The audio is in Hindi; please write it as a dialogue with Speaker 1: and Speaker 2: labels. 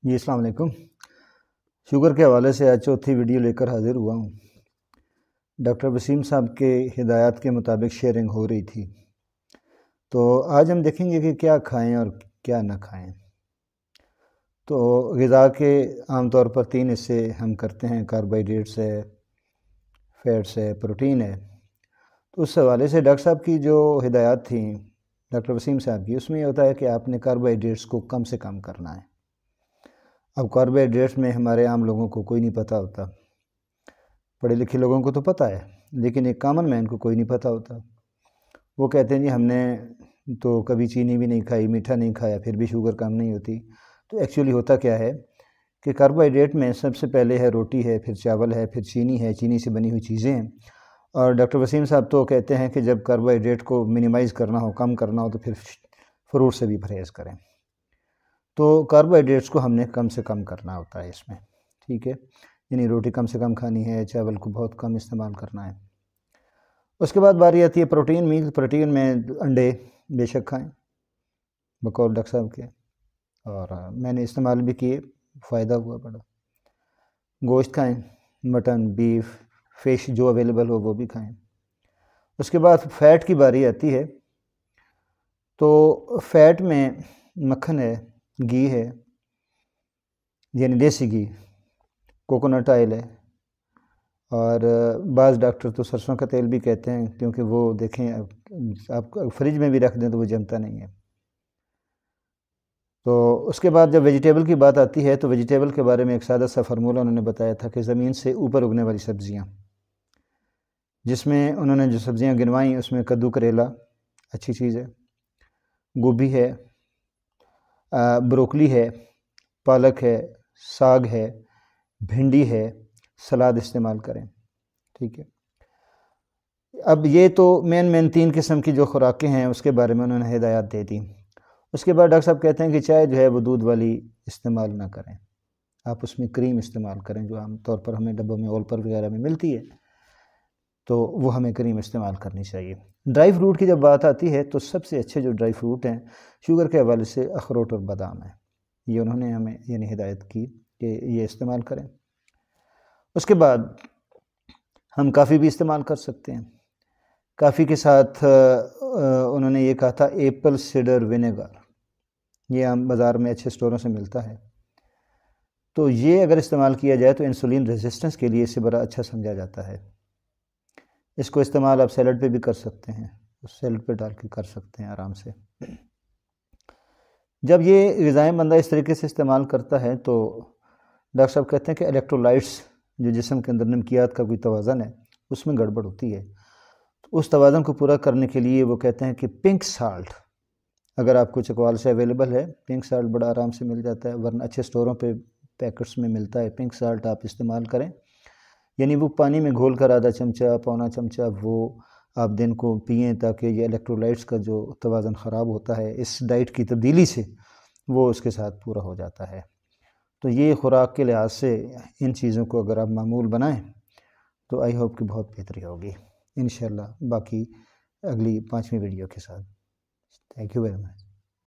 Speaker 1: जी अस्सलाम वालेकुम। शुगर के हवाले से आज चौथी वीडियो लेकर हाज़िर हुआ हूँ। डॉक्टर वसीम साहब के हिदायत के मुताबिक शेयरिंग हो रही थी, तो आज हम देखेंगे कि क्या खाएं और क्या ना खाएं। तो ग़िज़ा के आम तौर पर तीन हिस्से हम करते हैं, कार्बोहाइड्रेट्स है, फैट्स है, प्रोटीन है। तो उस हवाले से डॉक्टर साहब की जो हिदायत थी, डॉक्टर वसीम साहब की, उसमें यह होता है कि आपने कार्बोहाइड्रेट्स को कम से कम करना है। अब कार्बोहाइड्रेट्स में हमारे आम लोगों को कोई नहीं पता होता, पढ़े लिखे लोगों को तो पता है, लेकिन एक कॉमन मैन को कोई नहीं पता होता। वो कहते हैं जी हमने तो कभी चीनी भी नहीं खाई, मीठा नहीं खाया, फिर भी शुगर कम नहीं होती। तो एक्चुअली होता क्या है कि कार्बोहाइड्रेट में सबसे पहले है रोटी है, फिर चावल है, फिर चीनी है, चीनी से बनी हुई चीज़ें हैं। और डॉक्टर वसीम साहब तो कहते हैं कि जब कार्बोहाइड्रेट को मिनिमाइज़ करना हो, कम करना हो, तो फिर फ्रूट से भी परहेज़ करें। तो कार्बोहाइड्रेट्स को हमने कम से कम करना होता है इसमें, ठीक है। यानी रोटी कम से कम खानी है, चावल को बहुत कम इस्तेमाल करना है। उसके बाद बारी आती है प्रोटीन मील। प्रोटीन में अंडे बेशक खाएं बकौल डॉक्टर साहब के, और मैंने इस्तेमाल भी किए, फ़ायदा हुआ बड़ा। गोश्त खाएं, मटन, बीफ, फ़िश जो अवेलेबल हो वो भी खाएं। उसके बाद फ़ैट की बारी आती है, तो फ़ैट में मक्खन है, घी है, यानी देसी घी, कोकोनट ऑयल है, और बाज़ डॉक्टर तो सरसों का तेल भी कहते हैं, क्योंकि वो देखें आप फ्रिज में भी रख दें तो वो जमता नहीं है। तो उसके बाद जब वेजिटेबल की बात आती है, तो वेजिटेबल के बारे में एक सादा सा फार्मूला उन्होंने बताया था कि ज़मीन से ऊपर उगने वाली सब्ज़ियाँ, जिसमें उन्होंने जो सब्ज़ियाँ गिनवाई उसमें कद्दू करेला अच्छी चीज़ है, गोभी है, ब्रोकली है, पालक है, साग है, भिंडी है, सलाद इस्तेमाल करें, ठीक है। अब ये तो मेन तीन किस्म की जो खुराकें हैं उसके बारे में उन्होंने हिदायत दे दी। उसके बाद डॉक्टर साहब कहते हैं कि चाय जो है वो दूध वाली इस्तेमाल ना करें, आप उसमें क्रीम इस्तेमाल करें, जो आम तौर पर हमें डब्बों में ओलपर वगैरह में मिलती है, तो वो हमें क्रीम इस्तेमाल करनी चाहिए। ड्राई फ्रूट की जब बात आती है, तो सबसे अच्छे जो ड्राई फ्रूट हैं शुगर के हवाले से अखरोट और बादाम है। ये उन्होंने हमें यानी हिदायत की कि ये इस्तेमाल करें। उसके बाद हम काफ़ी भी इस्तेमाल कर सकते हैं। काफ़ी के साथ उन्होंने ये कहा था एप्पल सिडर विनेगर, ये आम बाज़ार में अच्छे स्टोरों से मिलता है। तो ये अगर इस्तेमाल किया जाए तो इंसुलिन रेजिस्टेंस के लिए इसे बड़ा अच्छा समझा जाता है। इसको इस्तेमाल आप सैलड पे भी कर सकते हैं, सैलड पे डाल के कर सकते हैं आराम से। जब ये ग़िज़ाएँ बंदा इस तरीके से इस्तेमाल करता है, तो डॉक्टर साहब कहते हैं कि इलेक्ट्रोलाइट्स, जो जिस्म के अंदर नमकियात का कोई तवाज़न है, उसमें गड़बड़ होती है। तो उस तवाज़न को पूरा करने के लिए वो कहते हैं कि पिंक साल्ट, अगर आपको चकवाल से अवेलेबल है, पिंक साल्ट बड़ा आराम से मिल जाता है, वरना अच्छे स्टोरों पे पैकेट्स में मिलता है। पिंक साल्ट आप इस्तेमाल करें, यानी वो पानी में घोल कर आधा चमचा, पौना चमचा वो आप दिन को पिएँ, ताकि ये इलेक्ट्रोलाइट्स का जो तवाज़न ख़राब होता है इस डाइट की तब्दीली से, वो उसके साथ पूरा हो जाता है। तो ये खुराक के लिहाज से इन चीज़ों को अगर आप मामूल बनाएं, तो आई होप कि बहुत बेहतरी होगी इंशाल्लाह। बाकी अगली 5वीं वीडियो के साथ। Thank you very much.